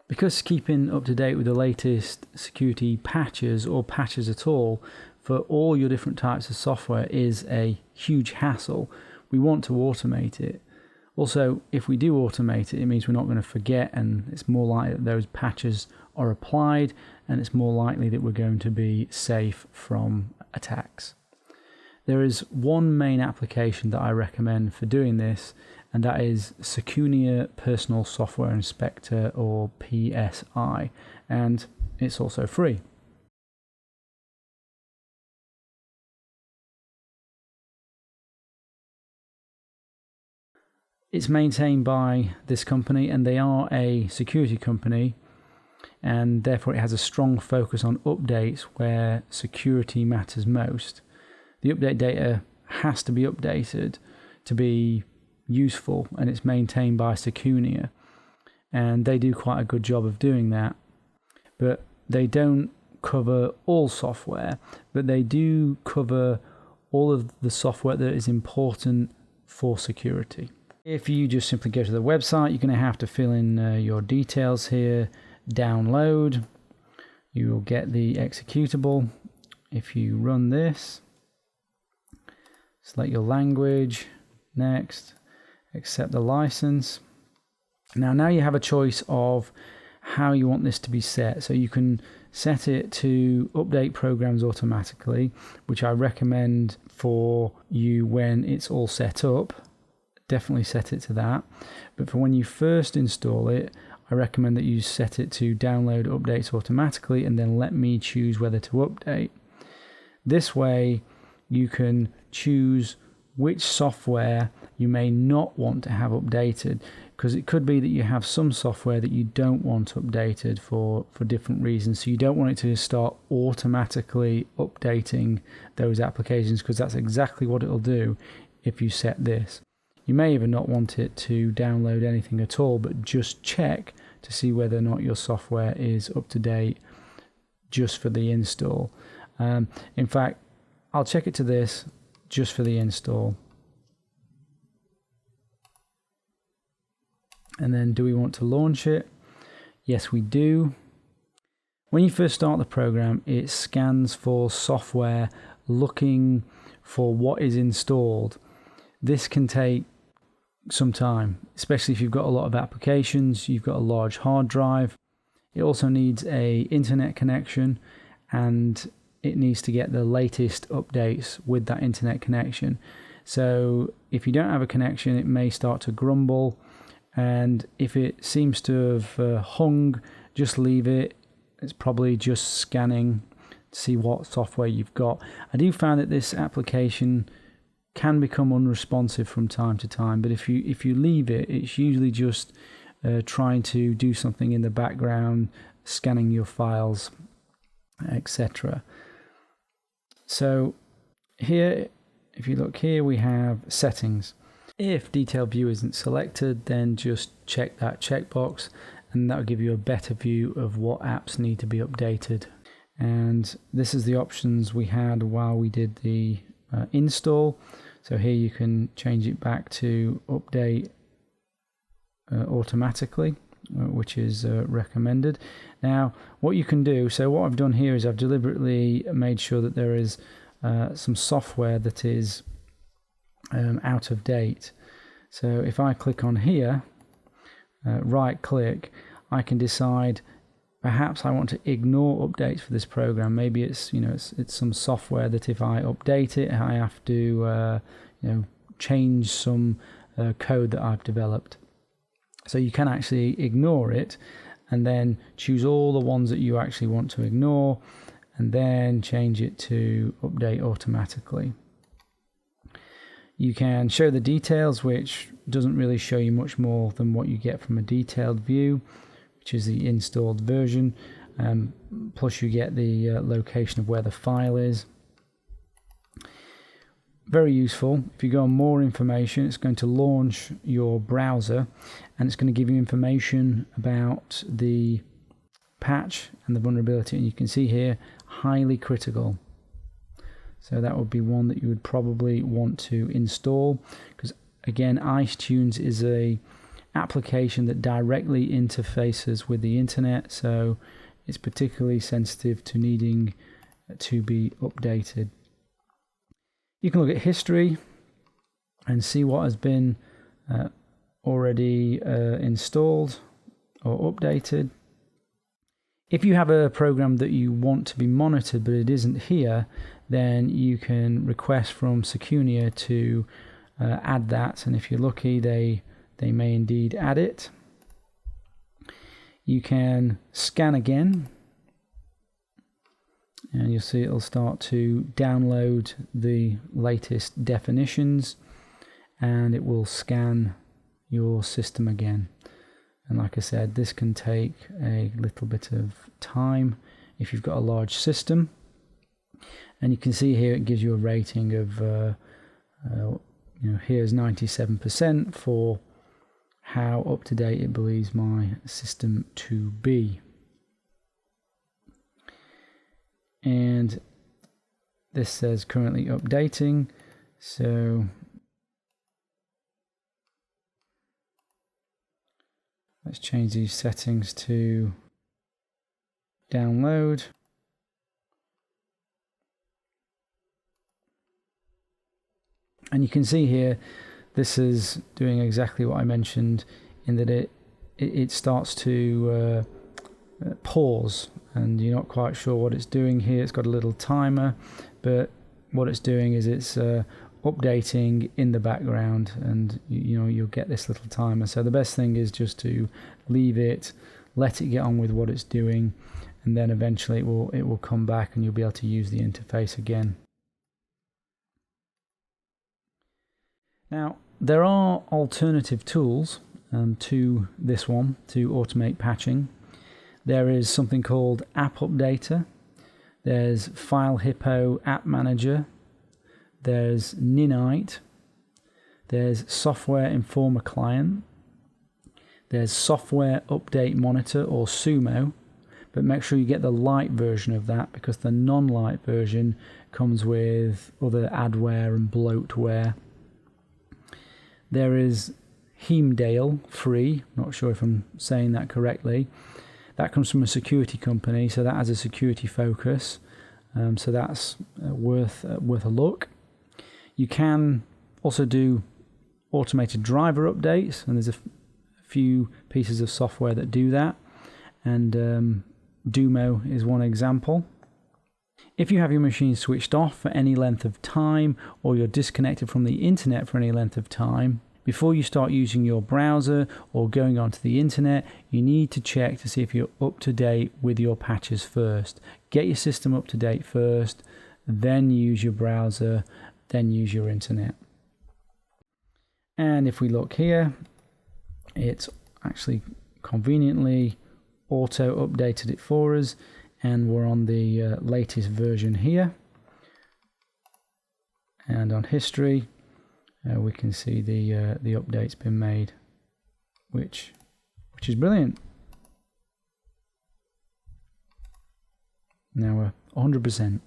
Because keeping up to date with the latest security patches or patches at all for all your different types of software is a huge hassle, we want to automate it. Also, if we do automate it, it means we're not going to forget, and it's more likely that those patches are applied, and it's more likely that we're going to be safe from attacks. There is one main application that I recommend for doing this, and that is Secunia Personal Software Inspector, or PSI, and it's also free. It's maintained by this company, and they are a security company, and therefore it has a strong focus on updates where security matters most. The update data has to be updated to be useful, and it's maintained by Secunia, and they do quite a good job of doing that. But they don't cover all software, but they do cover all of the software that is important for security. If you just simply go to the website, you're going to have to fill in your details here, download, you will get the executable. If you run this, select your language, next, accept the license. Now you have a choice of how you want this to be set. So you can set it to update programs automatically, which I recommend for you when it's all set up. Definitely set it to that. But for when you first install it, I recommend that you set it to download updates automatically, and then let me choose whether to update. This way you can choose which software you may not want to have updated, because it could be that you have some software that you don't want updated for different reasons. So you don't want it to start automatically updating those applications, because that's exactly what it'll do if you set this. You may even not want it to download anything at all, but just check to see whether or not your software is up to date just for the install. In fact, I'll check it to this just for the install. And then do we want to launch it? Yes, we do. When you first start the program, it scans for software looking for what is installed. This can take some time, especially if you've got a lot of applications, you've got a large hard drive. It also needs an internet connection, and it needs to get the latest updates with that internet connection. So if you don't have a connection, it may start to grumble, and if it seems to have hung, just leave it. It's probably just scanning to see what software you've got. I do find that this application can become unresponsive from time to time, but if you leave it, it's usually just trying to do something in the background, scanning your files, etc. So here, if you look here, we have settings. If detailed view isn't selected, then just check that checkbox, and that will give you a better view of what apps need to be updated. And this is the options we had while we did the install. So here you can change it back to update automatically, which is recommended. Now what you can do, so what I've done here is I've deliberately made sure that there is some software that is out of date. So if I click on here, right click, I can decide perhaps I want to ignore updates for this program. Maybe it's it's some software that if I update it, I have to change some code that I've developed. So you can actually ignore it, and then choose all the ones that you actually want to ignore, and then change it to update automatically. You can show the details, which doesn't really show you much more than what you get from a detailed view, which is the installed version. Plus you get the location of where the file is. Very useful. If you go on more information, it's going to launch your browser, and it's going to give you information about the patch and the vulnerability, and you can see here, highly critical. So that would be one that you would probably want to install, because again, iTunes is a application that directly interfaces with the internet, so it's particularly sensitive to needing to be updated. You can look at history and see what has been already installed or updated. If you have a program that you want to be monitored but it isn't here, then you can request from Secunia to add that, and if you're lucky they may indeed add it. You can scan again and you'll see it'll start to download the latest definitions and it will scan your system again. And like I said, this can take a little bit of time if you've got a large system. And you can see here it gives you a rating of, here's 97% for how up to date it believes my system to be. And this says currently updating, so let's change these settings to download. And you can see here, this is doing exactly what I mentioned, in that it starts to pause, and you're not quite sure what it's doing here. It's got a little timer, but what it's doing is it's updating in the background, and you'll get this little timer. So the best thing is just to leave it, let it get on with what it's doing, and then eventually it will come back and you'll be able to use the interface again. Now there are alternative tools to this one to automate patching. There is something called App Updater, there's FileHippo App Manager, there's Ninite, there's Software Informer Client, there's Software Update Monitor or Sumo, but make sure you get the light version of that because the non-light version comes with other adware and bloatware. There is Heimdall free, not sure if I'm saying that correctly. That comes from a security company, so that has a security focus, so that's worth a look. You can also do automated driver updates, and there's a few pieces of software that do that, and Dumo is one example. If you have your machine switched off for any length of time, or you're disconnected from the internet for any length of time, before you start using your browser or going onto the internet, you need to check to see if you're up to date with your patches first. Get your system up to date first, then use your browser, then use your internet. And if we look here, it's actually conveniently auto updated it for us, and we're on the latest version here. And on history, we can see the update's been made, which is brilliant. Now we're 100%.